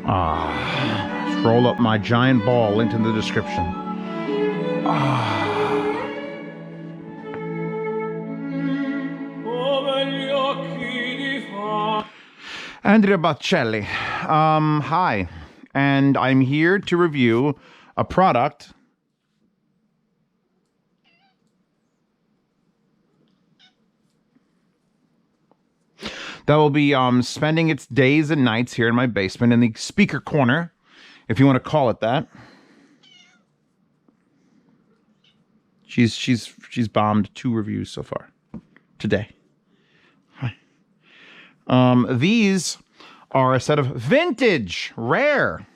Just roll up my giant ball, linked in the description. Andrea Bocelli. Hi. And I'm here to review a product that will be spending its days and nights here in my basement in the speaker corner, if you want to call it that. She's bombed 2 reviews so far today. Hi. These are a set of vintage, rare,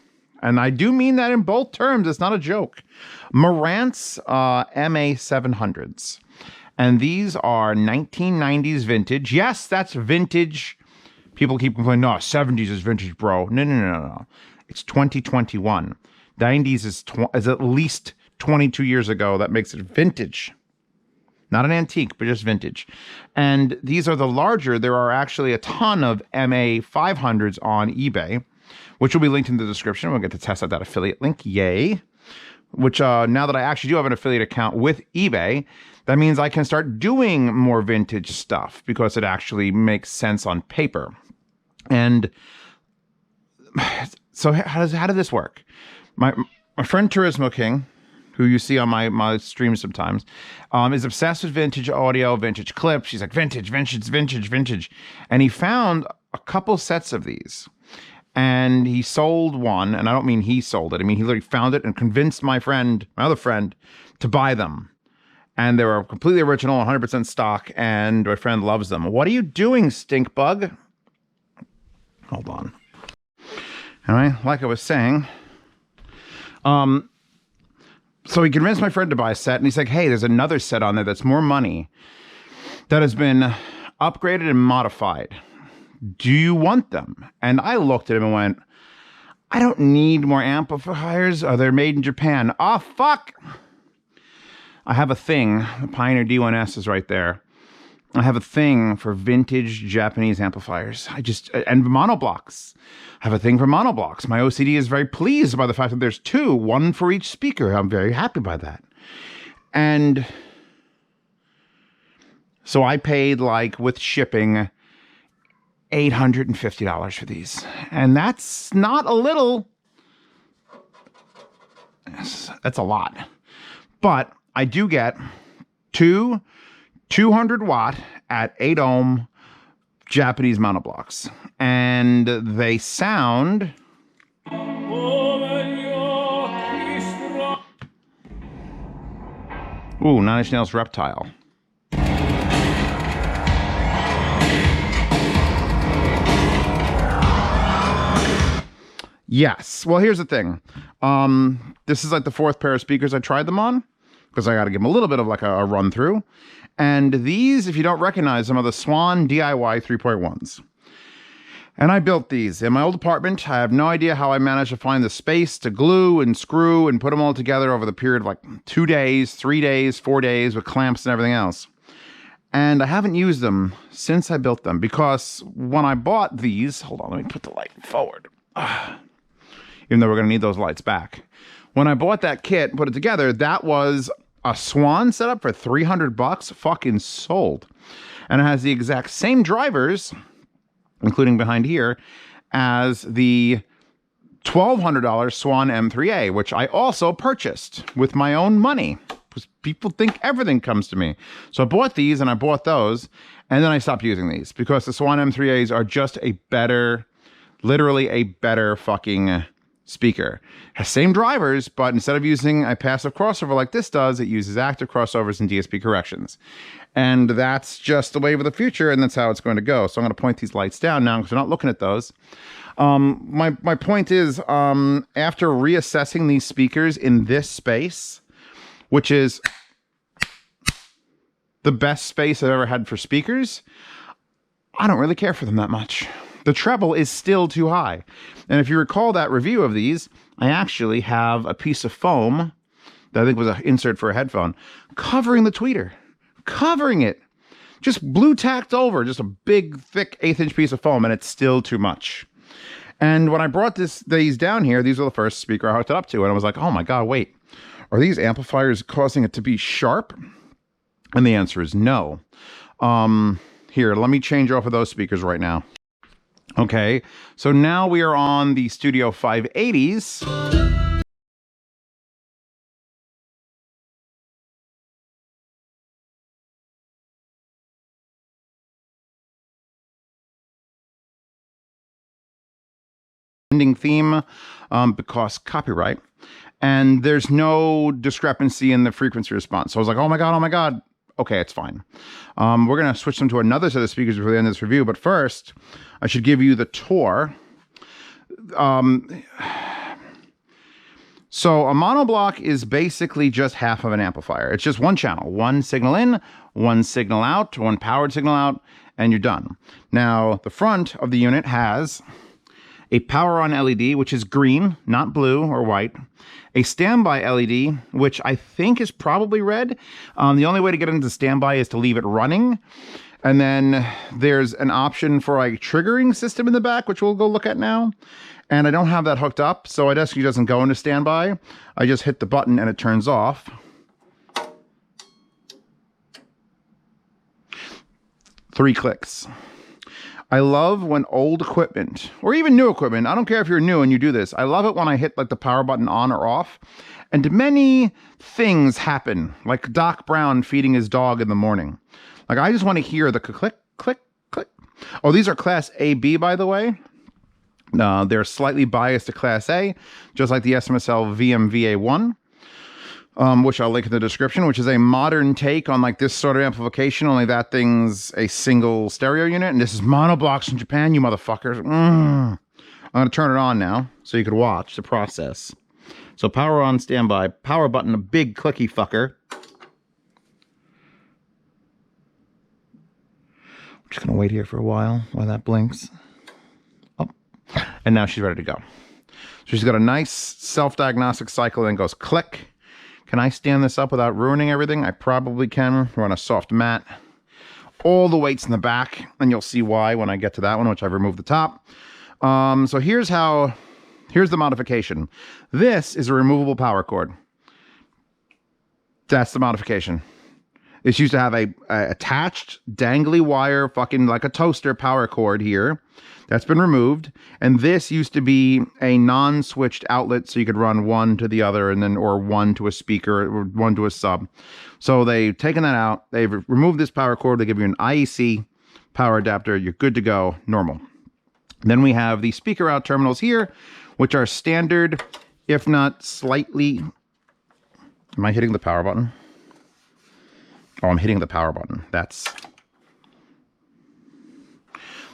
and I do mean that in both terms. It's not a joke. Marantz MA700s. And these are 1990s vintage. Yes, that's vintage. People keep complaining, no, 70s is vintage, bro. No. It's 2021. 90s is at least 22 years ago. That makes it vintage. Not an antique, but just vintage. And these are the larger. There are actually a ton of MA500s on eBay, which will be linked in the description. We'll get to test out that affiliate link. Yay. Which now that I actually do have an affiliate account with eBay, that means I can start doing more vintage stuff because it actually makes sense on paper. And so how did this work? My friend Turismo King, who you see on my streams sometimes, is obsessed with vintage audio, vintage clips. She's like, vintage. And he found a couple sets of these. And he sold one, and I don't mean he sold it. I mean, he literally found it and convinced my other friend, to buy them. And they were completely original, 100% stock, and my friend loves them. What are you doing, stink bug? Hold on. Anyway, like I was saying, so he convinced my friend to buy a set, and he's like, hey, there's another set on there that's more money that has been upgraded and modified. Do you want them? And I looked at him and went, I don't need more amplifiers. They're made in Japan. Oh, fuck. I have a thing. The Pioneer D1S is right there. I have a thing for vintage Japanese amplifiers. And MonoBlocks. I have a thing for MonoBlocks. My OCD is very pleased by the fact that there's 2, one for each speaker. I'm very happy by that. And so I paid, like, with shipping, $850 for these. And that's not a little. That's a lot. But I do get 2 200 watt at 8 ohm Japanese MonoBlocks. And they sound. Ooh, 9 Inch Nails Reptile. Yes. Well, here's the thing. This is like the 4th pair of speakers I tried them on, because I got to give them a little bit of like a run through. And these, if you don't recognize them, are the Swan DIY 3.1s. And I built these in my old apartment. I have no idea how I managed to find the space to glue and screw and put them all together over the period of like 2 days, 3 days, 4 days with clamps and everything else. And I haven't used them since I built them, because when I bought these, hold on, let me put the light forward. Even though we're going to need those lights back. When I bought that kit and put it together, that was a Swan setup for $300, fucking sold. And it has the exact same drivers, including behind here, as the $1,200 Swan M3A, which I also purchased with my own money. Because people think everything comes to me. So I bought these and I bought those, and then I stopped using these because the Swan M3As are just a better, literally a better fucking speaker. Has same drivers, but instead of using a passive crossover like this does, it uses active crossovers and DSP corrections. And that's just the wave of the future, and that's how it's going to go. So I'm going to point these lights down now because we're not looking at those. My point is, after reassessing these speakers in this space, which is the best space I've ever had for speakers, I don't really care for them that much. The treble is still too high. And if you recall that review of these, I actually have a piece of foam that I think was an insert for a headphone covering the tweeter. Covering it. Just blue tacked over. Just a big, thick 1/8 inch piece of foam, and it's still too much. And when I brought these down here, these were the first speaker I hooked it up to. And I was like, oh my God, wait, are these amplifiers causing it to be sharp? And the answer is no. Here, let me change off of those speakers right now. Okay, so now we are on the Studio 580s. Ending theme because copyright, and there's no discrepancy in the frequency response. So I was like, oh my God. Okay, it's fine. We're going to switch them to another set of speakers before the end of this review, but first, I should give you the tour. So a monoblock is basically just half of an amplifier. It's just one channel, one signal in, one signal out, one powered signal out, and you're done. Now, the front of the unit has a power on LED, which is green, not blue or white. A standby LED, which I think is probably red. The only way to get into standby is to leave it running. And then there's an option for a triggering system in the back, which we'll go look at now. And I don't have that hooked up, so it actually doesn't go into standby. I just hit the button and it turns off. Three clicks. I love when old equipment, or even new equipment, I don't care if you're new and you do this, I love it when I hit like the power button on or off, and many things happen, like Doc Brown feeding his dog in the morning. Like, I just want to hear the click, click, click. Oh, these are Class A/B, by the way. They're slightly biased to Class A, just like the SMSL VMVA1. Which I'll link in the description, which is a modern take on like this sort of amplification, only that thing's a single stereo unit, and this is MonoBlocks in Japan, you motherfuckers. I'm going to turn it on now so you could watch the process. So power on standby, power button, a big clicky fucker. I'm just going to wait here for a while that blinks. Oh, and now she's ready to go. So she's got a nice self-diagnostic cycle and goes click. Can I stand this up without ruining everything? I probably can. We're on a soft mat. All the weight's in the back, and you'll see why when I get to that one, which I've removed the top. So here's the modification. This is a removable power cord. That's the modification. This used to have a attached dangly wire, fucking like a toaster power cord here. That's been removed. And this used to be a non-switched outlet, so you could run one to the other, and then, or one to a speaker, or one to a sub. So they've taken that out. They've removed this power cord. They give you an IEC power adapter. You're good to go, normal. Then we have the speaker out terminals here, which are standard, if not slightly. Am I hitting the power button? Oh, I'm hitting the power button.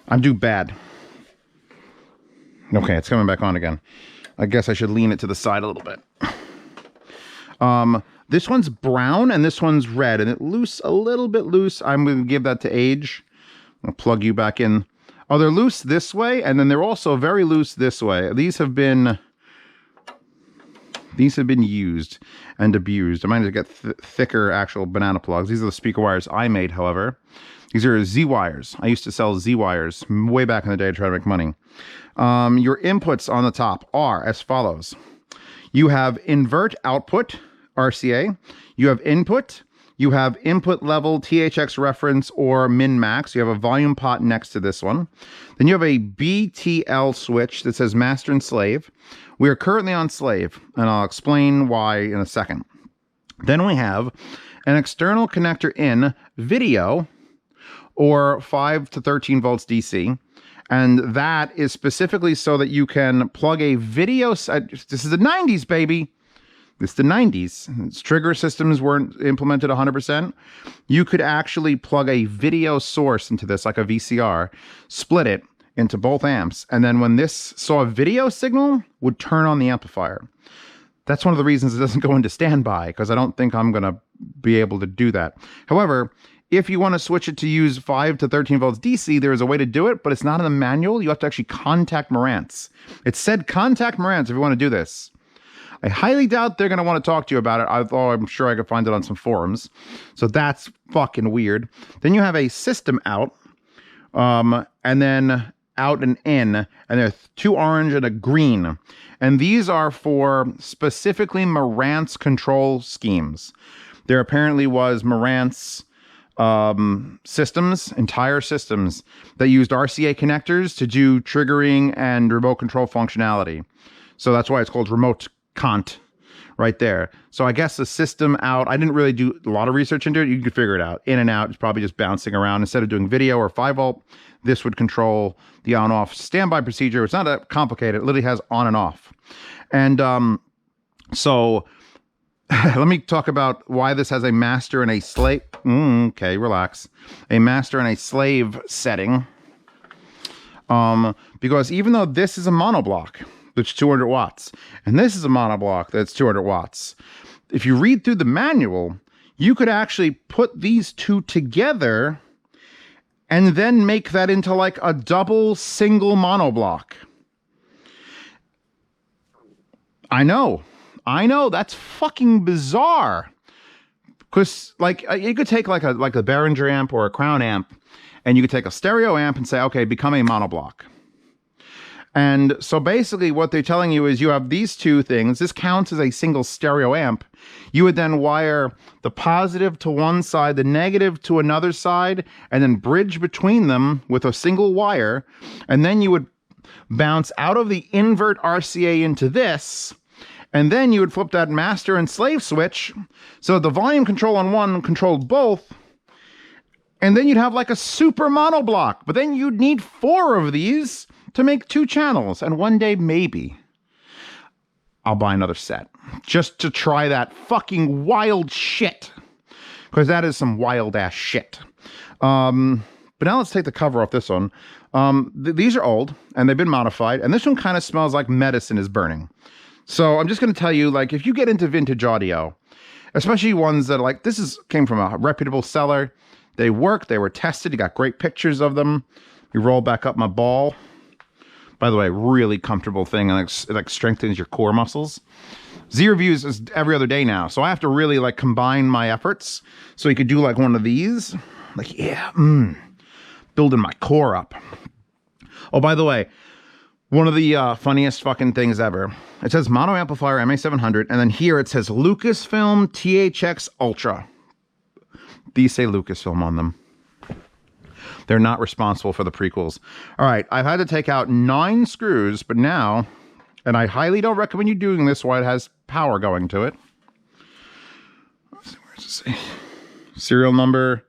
I'm doing bad. Okay, it's coming back on again. I guess I should lean it to the side a little bit. This one's brown and this one's red, and it's a little bit loose. I'm going to give that to age. I'll plug you back in. Oh, they're loose this way, and then they're also very loose this way. These have been used and abused. I might need to get thicker actual banana plugs. These are the speaker wires I made, however. These are Z wires. I used to sell Z wires way back in the day to try to make money. Your inputs on the top are as follows. You have invert output, RCA. You have input. You have input level, THX reference, or min-max. You have a volume pot next to this one. Then you have a BTL switch that says master and slave. We are currently on slave, and I'll explain why in a second. Then we have an external connector in video, or 5 to 13 volts DC. And that is specifically so that you can plug a video. This is the 90s, baby. This is the 90s. Its trigger systems weren't implemented 100%. You could actually plug a video source into this, like a VCR, split it into both amps, and then when this saw a video signal, would turn on the amplifier. That's one of the reasons it doesn't go into standby, because I don't think I'm going to be able to do that. However, if you want to switch it to use 5 to 13 volts DC, there is a way to do it, but it's not in the manual. You have to actually contact Marantz. It said contact Marantz if you want to do this. I highly doubt they're going to want to talk to you about it, although I'm sure I could find it on some forums. So that's fucking weird. Then you have a system out, and then out and in, and there are 2 orange and a green. And these are for specifically Marantz control schemes. There apparently was Marantz systems, entire systems, that used RCA connectors to do triggering and remote control functionality. So that's why it's called remote cont right there. So I guess the system out, I didn't really do a lot of research into it. You could figure it out. In and out, it's probably just bouncing around. Instead of doing video or 5-volt, this would control the on-off standby procedure. It's not that complicated. It literally has on and off. And so let me talk about why this has a master and a slave. Okay, relax. A master and a slave setting. Because even though this is a monoblock, that's 200 watts, and this is a monoblock that's 200 watts, if you read through the manual, you could actually put these two together and then make that into like a double single monoblock. I know, that's fucking bizarre. Because like you could take like a Behringer amp or a Crown amp, and you could take a stereo amp and say, okay, become a monoblock. And so basically what they're telling you is you have these two things. This counts as a single stereo amp. You would then wire the positive to one side, the negative to another side, and then bridge between them with a single wire. And then you would bounce out of the invert RCA into this. And then you would flip that master and slave switch so the volume control on one controlled both. And then you'd have like a super monoblock. But then you'd need 4 of these to make 2 channels. And one day, maybe, I'll buy another set just to try that fucking wild shit. Because that is some wild ass shit. But now let's take the cover off this one. These are old and they've been modified. And this one kind of smells like medicine is burning. So I'm just going to tell you, like, if you get into vintage audio, especially ones that are like, came from a reputable seller. They work, they were tested. You got great pictures of them. You roll back up my ball. By the way, really comfortable thing, and it like strengthens your core muscles. Z reviews is every other day now, so I have to really like combine my efforts. So you could do like one of these, like building my core up. Oh, by the way, one of the funniest fucking things ever. It says mono amplifier MA700, and then here it says Lucasfilm THX Ultra. These say Lucasfilm on them. They're not responsible for the prequels. All right, I've had to take out 9 screws, but now, and I highly don't recommend you doing this while it has power going to it. Let's see, where does it say? Serial number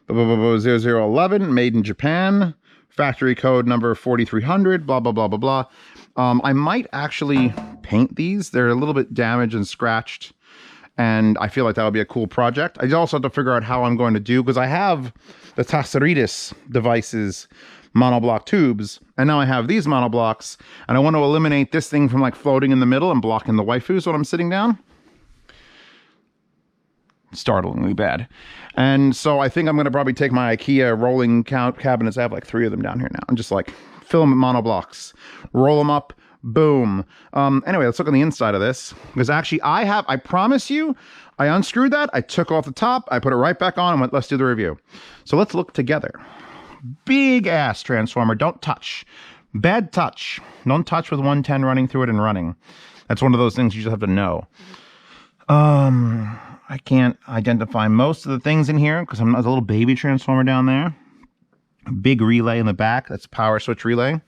0011, made in Japan. Factory code number 4300, blah, blah, blah, blah, blah. I might actually paint these. They're a little bit damaged and scratched, and I feel like that would be a cool project. I also have to figure out how I'm going to do, because I have the Tasseritis devices monoblock tubes, and now I have these monoblocks, and I want to eliminate this thing from like floating in the middle and blocking the waifus when I'm sitting down. Startlingly bad. And so I think I'm going to probably take my IKEA rolling cabinets. I have like 3 of them down here now, and just like fill them with monoblocks, roll them up, boom. Anyway, let's look on the inside of this, because actually I promise you, I unscrewed that, I took off the top, I put it right back on, and went, let's do the review. So let's look together. Big ass transformer, don't touch. Bad touch. Don't touch with 110 running through it and running. That's one of those things you just have to know. I can't identify most of the things in here because there's a little baby transformer down there. A big relay in the back. That's a power switch relay.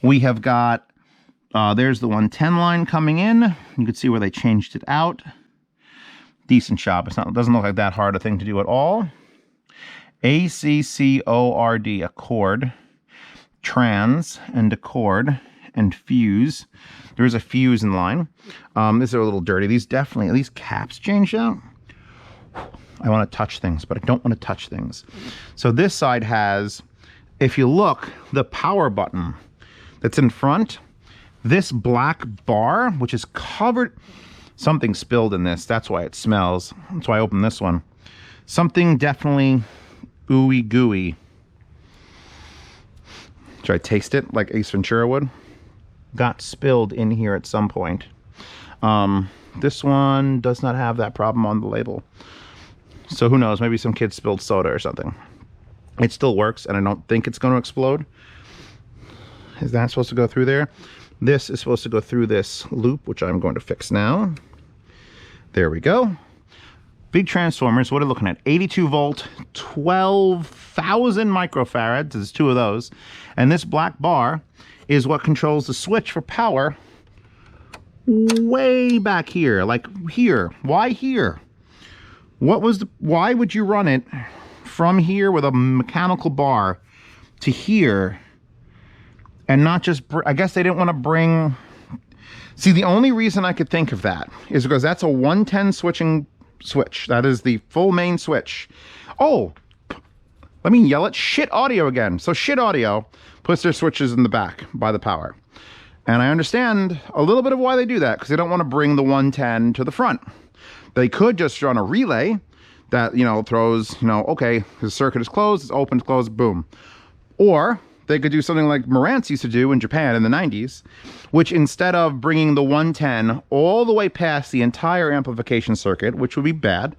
We have got, there's the 110 line coming in. You can see where they changed it out. Decent job. It doesn't look like that hard a thing to do at all. ACCORD, a cord. Trans and a cord and fuse. There is a fuse in line. These are a little dirty. These caps changed out. I want to touch things, but I don't want to touch things. So this side has, if you look, the power button that's in front. This black bar, which is covered, something spilled in this. That's why it smells. That's why I opened this one. Something definitely ooey gooey. Should I taste it like Ace Ventura would? Got spilled in here at some point. This one does not have that problem on the label. So who knows, maybe some kid spilled soda or something. It still works, and I don't think it's going to explode. is that supposed to go through there? This is supposed to go through this loop, which I'm going to fix now. There we go. Big transformers, what are we looking at? 82 volt, 12,000 microfarads, there's two of those. And this black bar is what controls the switch for power way back here, like here. Why here? Why would you run it from here with a mechanical bar to here and not just, I guess they didn't want to bring, see, the only reason I could think of that is because that's a 110 switch. That is the full main switch. Oh, let me yell at Shit Audio again. So Shit Audio puts their switches in the back by the power. And I understand a little bit of why they do that, because they don't want to bring the 110 to the front. They could just run a relay that, you know, throws, you know, okay, the circuit is closed, it's open, closed, boom. Or they could do something like Marantz used to do in Japan in the 90s, which instead of bringing the 110 all the way past the entire amplification circuit, which would be bad,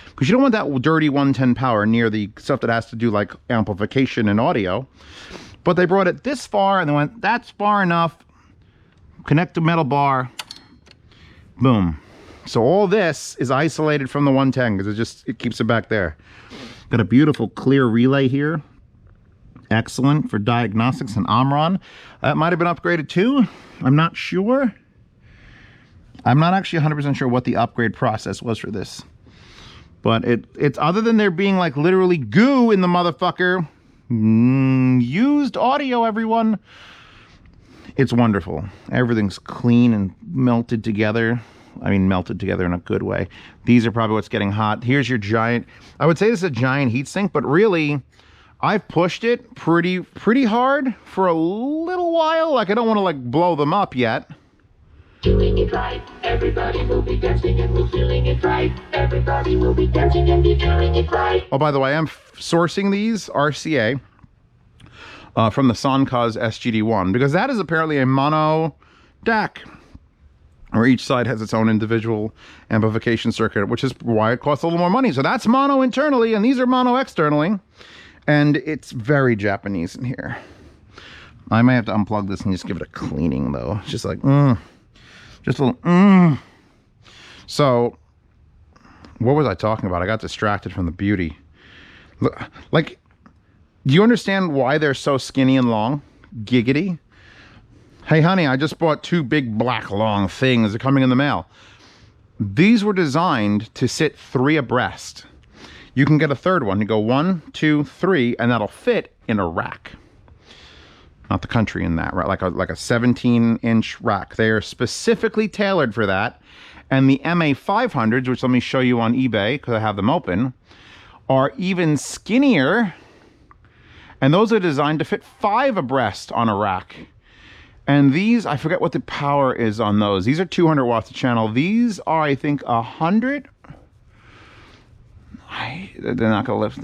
because you don't want that dirty 110 power near the stuff that has to do like amplification and audio, but they brought it this far and they went, that's far enough, connect the metal bar, boom. So all this is isolated from the 110 because it keeps it back there. Got a beautiful clear relay here. Excellent for diagnostics and Omron. That might have been upgraded too. I'm not sure. I'm not actually 100% sure what the upgrade process was for this. But it's other than there being like literally goo in the motherfucker. Used audio, everyone. It's wonderful. Everything's clean and melted together. I mean, melted together in a good way. These are probably what's getting hot. Here's your giant, I would say this is a giant heatsink, but really, I've pushed it pretty hard for a little while. Like, I don't want to like blow them up yet. Doing it right, everybody will be dancing and we're feeling it right. Everybody will be dancing and be doing it right. Oh, by the way, I'm sourcing these RCA from the Sonkaz SGD1 because that is apparently a mono DAC, where each side has its own individual amplification circuit, which is why it costs a little more money. So that's mono internally, and these are mono externally. And it's very Japanese in here. I may have to unplug this and just give it a cleaning, though. It's just like, just a little, So, what was I talking about? I got distracted from the beauty. Like, do you understand why they're so skinny and long? Giggity. Hey, honey, I just bought 2 big black long things. They're coming in the mail. These were designed to sit 3 abreast. You can get a third one. You go 1, 2, 3, and that'll fit in a rack. Not the country in that, right? Like a 17-inch rack. They are specifically tailored for that. And the MA700s, which let me show you on eBay because I have them open, are even skinnier. And those are designed to fit 5 abreast on a rack. And these, I forget what the power is on those. These are 200 watts a channel. These are, I think, 100. They're not gonna list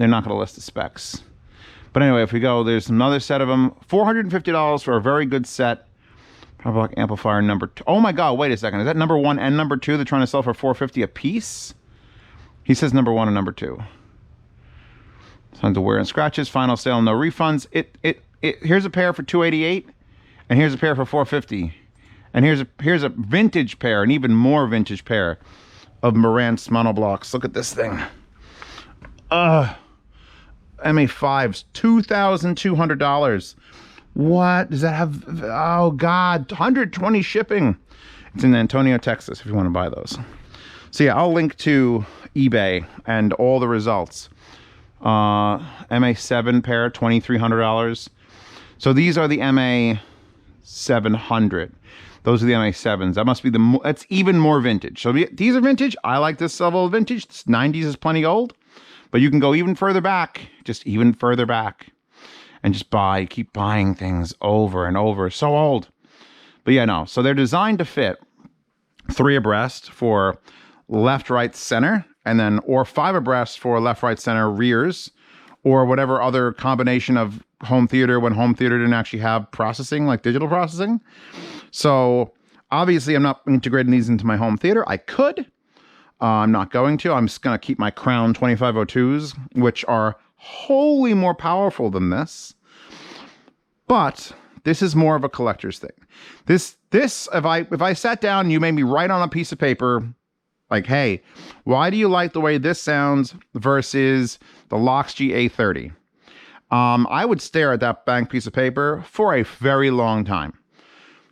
the specs. But anyway, if we go, there's another set of them. $450 for a very good set. Parabolic amplifier number 2. Oh my God, wait a second. Is that number 1 and number 2 they're trying to sell for $450 a piece? He says number 1 and number 2. Tons of wear and scratches. Final sale, no refunds. Here's a pair for $288. And here's a pair for $450. And here's a vintage pair, an even more vintage pair of Marantz MonoBlocks. Look at this thing. MA5's $2,200. What does that have? Oh God, 120 shipping. It's in Antonio, Texas, if you want to buy those. So yeah, I'll link to eBay and all the results. MA7 pair, $2,300. So these are the MA700. Those are the MA7s. That must be that's even more vintage. So these are vintage. I like this level of vintage. This 90s is plenty old. But you can go even further back, just even further back, and just keep buying things over and over. So old. But yeah, no. So they're designed to fit 3 abreast for left, right, center, and then, or 5 abreast for left, right, center, rears, or whatever other combination of home theater when home theater didn't actually have processing, like digital processing. So obviously I'm not integrating these into my home theater. I could. I'm not going to. I'm just going to keep my Crown 2502s, which are wholly more powerful than this. But This is more of a collector's thing. This if I sat down and you made me write on a piece of paper, like, hey, why do you like the way this sounds versus the Loxg A30? I would stare at that blank piece of paper for a very long time.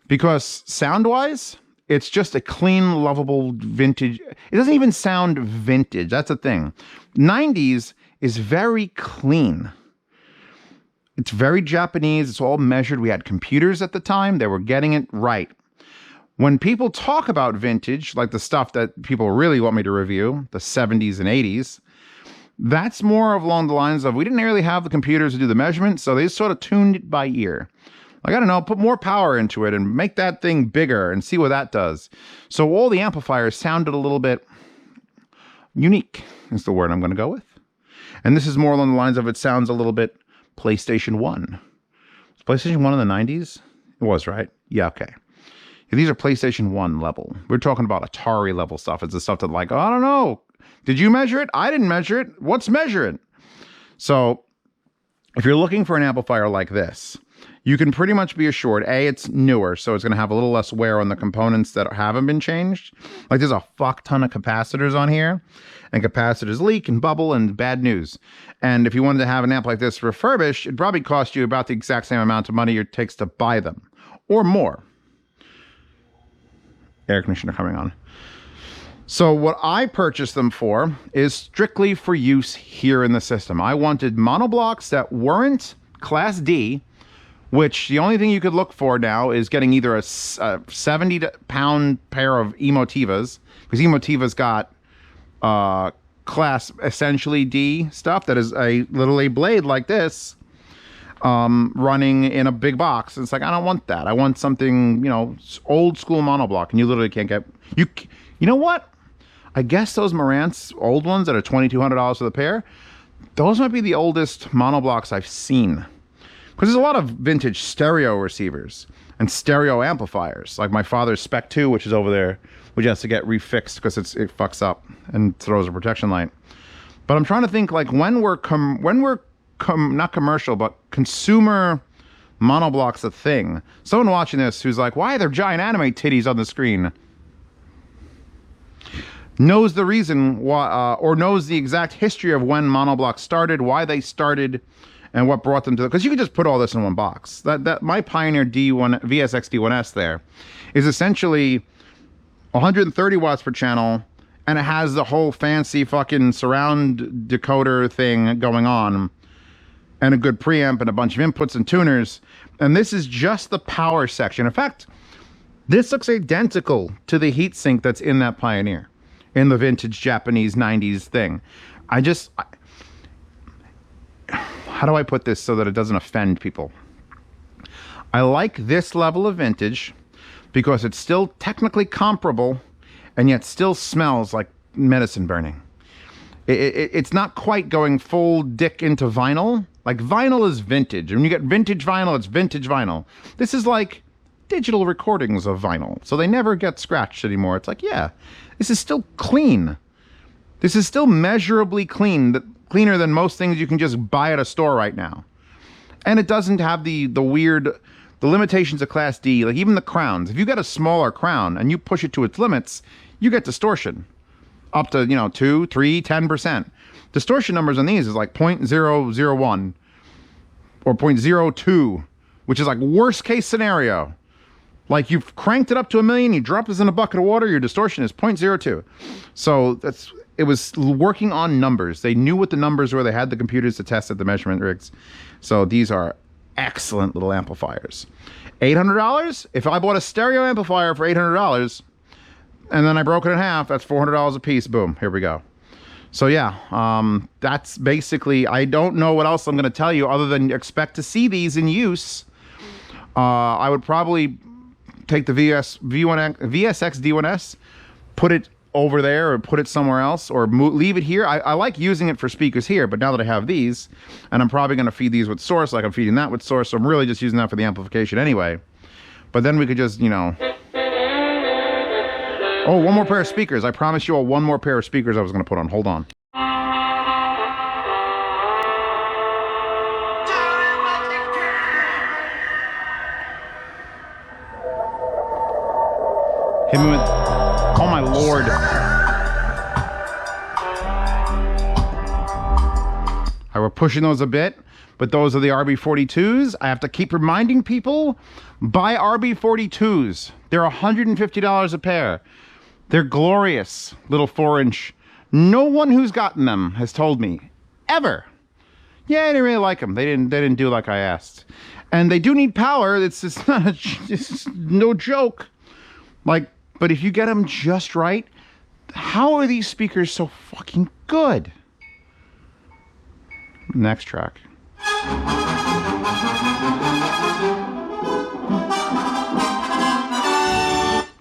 Because sound-wise, it's just a clean, lovable vintage. It doesn't even sound vintage. That's the thing. 90s is very clean. It's very Japanese. It's all measured. We had computers at the time. They were getting it right. When people talk about vintage, like the stuff that people really want me to review, the 70s and 80s, that's more along the lines of we didn't really have the computers to do the measurements, so they just sort of tuned it by ear. Like, I don't know, put more power into it and make that thing bigger and see what that does. So all the amplifiers sounded a little bit unique, is the word I'm going to go with. And this is more along the lines of it sounds a little bit PlayStation 1. Was PlayStation 1 in the 90s? It was, right? Yeah, okay. These are PlayStation 1 level. We're talking about Atari level stuff. It's the stuff that like, oh, I don't know. Did you measure it? I didn't measure it. What's measuring? So if you're looking for an amplifier like this, you can pretty much be assured, A, it's newer, so it's going to have a little less wear on the components that haven't been changed. Like there's a fuck ton of capacitors on here, and capacitors leak and bubble and bad news. And if you wanted to have an amp like this refurbished, it'd probably cost you about the exact same amount of money it takes to buy them, or more. Air conditioner coming on. So what I purchased them for is strictly for use here in the system. I wanted monoblocks that weren't Class D, which the only thing you could look for now is getting either a 70-pound pair of Emotivas, because Emotiva's got Class essentially D stuff that is a literally blade like this, running in a big box. It's like, I don't want that. I want something, you know, old school monoblock, and you literally can't get you know what? I guess those Marantz old ones that are $2,200 for the pair, those might be the oldest monoblocks I've seen. Because there's a lot of vintage stereo receivers and stereo amplifiers, like my father's Spec 2, which is over there, which has to get refixed because it fucks up and throws a protection light. But I'm trying to think, like, when we're not commercial, but consumer monoblocks a thing. Someone watching this who's like, why are there giant anime titties on the screen? Knows the reason why, or knows the exact history of when monoblocks started, why they started, and what brought them to, because you can just put all this in one box. That my Pioneer D1 VSX D1S there is essentially 130 watts per channel, and it has the whole fancy fucking surround decoder thing going on, and a good preamp and a bunch of inputs and tuners. And this is just the power section. In fact, this looks identical to the heatsink that's in that Pioneer, in the vintage Japanese 90s thing. How do I put this so that it doesn't offend people? I like this level of vintage because it's still technically comparable and yet still smells like medicine burning. It's not quite going full dick into vinyl. Like, vinyl is vintage. When you get vintage vinyl, it's vintage vinyl. This is like digital recordings of vinyl, so they never get scratched anymore. It's like, yeah, this is still clean. This is still measurably clean. Cleaner than most things you can just buy at a store right now. And it doesn't have the limitations of Class D, like even the crowns. If you get a smaller crown and you push it to its limits, you get distortion. Up to, 2, 3, 10%. Distortion numbers on these is like 0.001 or 0.02, which is like worst case scenario. Like you've cranked it up to 1,000,000, you drop this in a bucket of water, your distortion is 0.02. So it was working on numbers. They knew what the numbers were. They had the computers to test at the measurement rigs. So these are excellent little amplifiers. $800? If I bought a stereo amplifier for $800 and then I broke it in half, that's $400 a piece. Boom, here we go. So yeah, that's basically, I don't know what else I'm going to tell you other than expect to see these in use. I would probably take the VSX D1S, put it over there or put it somewhere else, or leave it here. I like using it for speakers here, but now that I have these, and I'm probably going to feed these with source like I'm feeding that with source, so I'm really just using that for the amplification anyway. But then we could just, Oh, one more pair of speakers. I promise you all one more pair of speakers I was going to put on. Hold on. Hit me with, oh my Lord. We're pushing those a bit, but those are the RB42s. I have to keep reminding people, buy RB42s. They're $150 a pair. They're glorious, little 4-inch. No one who's gotten them has told me, ever. Yeah, I didn't really like them. They didn't do like I asked. And they do need power. It's not it's no joke. Like, but if you get them just right, how are these speakers so fucking good? Next track.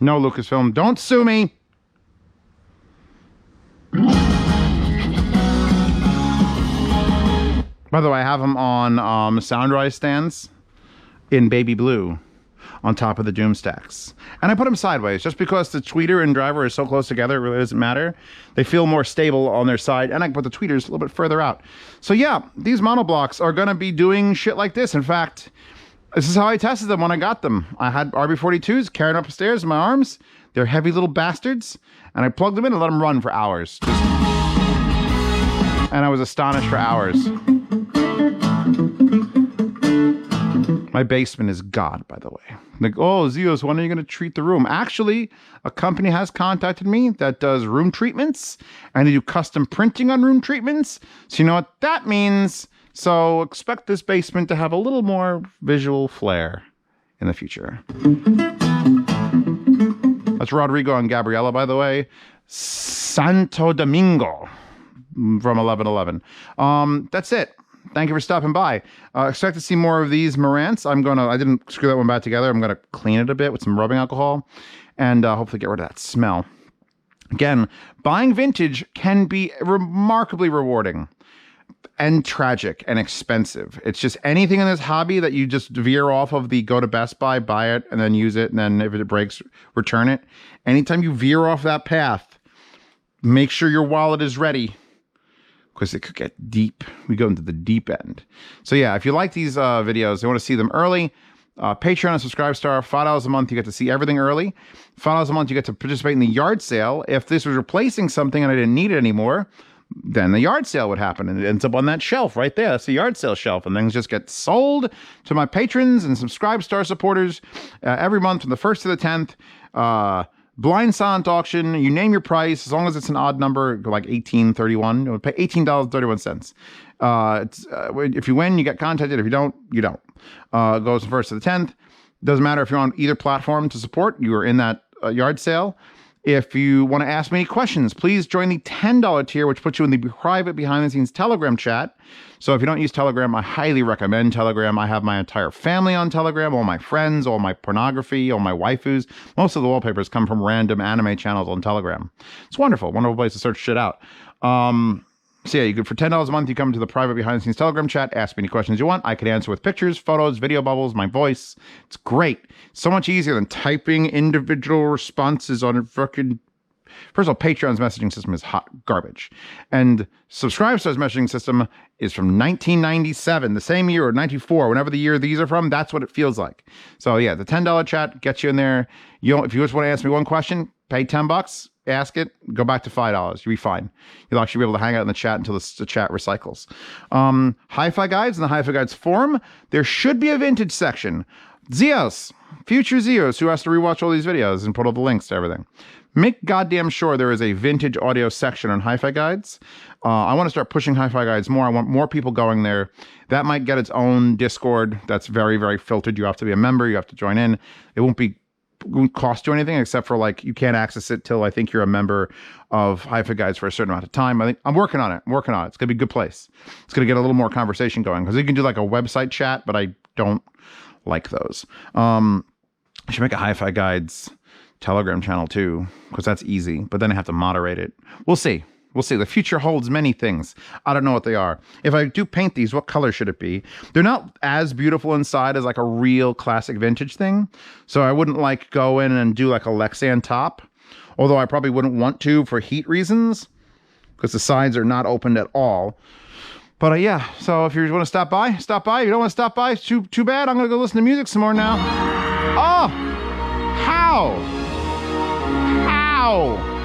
No, Lucasfilm, don't sue me. By the way, I have them on sound rise stands in baby blue on top of the Doom stacks. And I put them sideways just because the tweeter and driver are so close together, it really doesn't matter. They feel more stable on their side, and I can put the tweeters a little bit further out. So yeah, these MonoBlocks are gonna be doing shit like this. In fact, this is how I tested them when I got them. I had RB42s carrying up the stairs in my arms. They're heavy little bastards, and I plugged them in and let them run for hours. And I was astonished for hours. My basement is God, by the way. Like, oh, Zeos, when are you going to treat the room? Actually, a company has contacted me that does room treatments, and they do custom printing on room treatments. So you know what that means. So expect this basement to have a little more visual flair in the future. That's Rodrigo and Gabriella, by the way. Santo Domingo from 1111. That's it. Thank you for stopping by. Expect to see more of these Marantz. I didn't screw that one back together. I'm going to clean it a bit with some rubbing alcohol and hopefully get rid of that smell. Again, buying vintage can be remarkably rewarding and tragic and expensive. It's just anything in this hobby that you just veer off of the go to Best Buy, buy it, and then use it, and then if it breaks, return it. Anytime you veer off that path, make sure your wallet is ready, because it could get deep. We go into the deep end. So yeah, if you like these videos, you want to see them early, Patreon and Subscribe Star, $5 a month, you get to see everything early. $5 a month, you get to participate in the yard sale. If this was replacing something and I didn't need it anymore, then the yard sale would happen, and it ends up on that shelf right there. That's the yard sale shelf, and things just get sold to my patrons and Subscribe Star supporters every month from the 1st to the 10th. Blind silent auction, you name your price, as long as it's an odd number, like $18.31, you would pay $18.31. If you win, you get contacted. If you don't, you don't. It goes from 1st to the 10th. Doesn't matter if you're on either platform to support, you are in that yard sale. If you want to ask me any questions, please join the $10 tier, which puts you in the private behind-the-scenes Telegram chat. So if you don't use Telegram, I highly recommend Telegram. I have my entire family on Telegram, all my friends, all my pornography, all my waifus. Most of the wallpapers come from random anime channels on Telegram. It's wonderful. Wonderful place to search shit out. So yeah, you could, for $10 a month, you come to the private behind-the-scenes Telegram chat, ask me any questions you want. I can answer with pictures, photos, video bubbles, my voice. It's great. So much easier than typing individual responses on a fucking... First of all, Patreon's messaging system is hot garbage. And Subscribe Star's messaging system is from 1997, the same year, or 94, whenever the year these are from, that's what it feels like. So yeah, the $10 chat gets you in there. If you just want to ask me one question, pay $10. Ask it, go back to $5. You'll be fine. You'll actually be able to hang out in the chat until the chat recycles. Hi-Fi Guides in the Hi-Fi Guides forum. There should be a vintage section. Zeos, future Zeos, who has to rewatch all these videos and put all the links to everything. Make goddamn sure there is a vintage audio section on Hi-Fi Guides. I want to start pushing Hi-Fi Guides more. I want more people going there. That might get its own Discord that's very, very filtered. You have to be a member. You have to join in. It won't cost you anything except for, like, you can't access it till I think you're a member of Hi-Fi Guides for a certain amount of time. I think I'm working on it. It's gonna be a good place. It's gonna get a little more conversation going, because you can do like a website chat, but I don't like those. I should make a Hi-Fi Guides Telegram channel too, because that's easy, but then I have to moderate it. We'll see. The future holds many things. I don't know what they are. If I do paint these, what color should it be? They're not as beautiful inside as like a real classic vintage thing. So I wouldn't like go in and do like a Lexan top. Although I probably wouldn't want to for heat reasons, because the sides are not opened at all. But yeah, so if you want to stop by, stop by. If you don't want to stop by, too bad. I'm going to go listen to music some more now. Oh, how? Wow.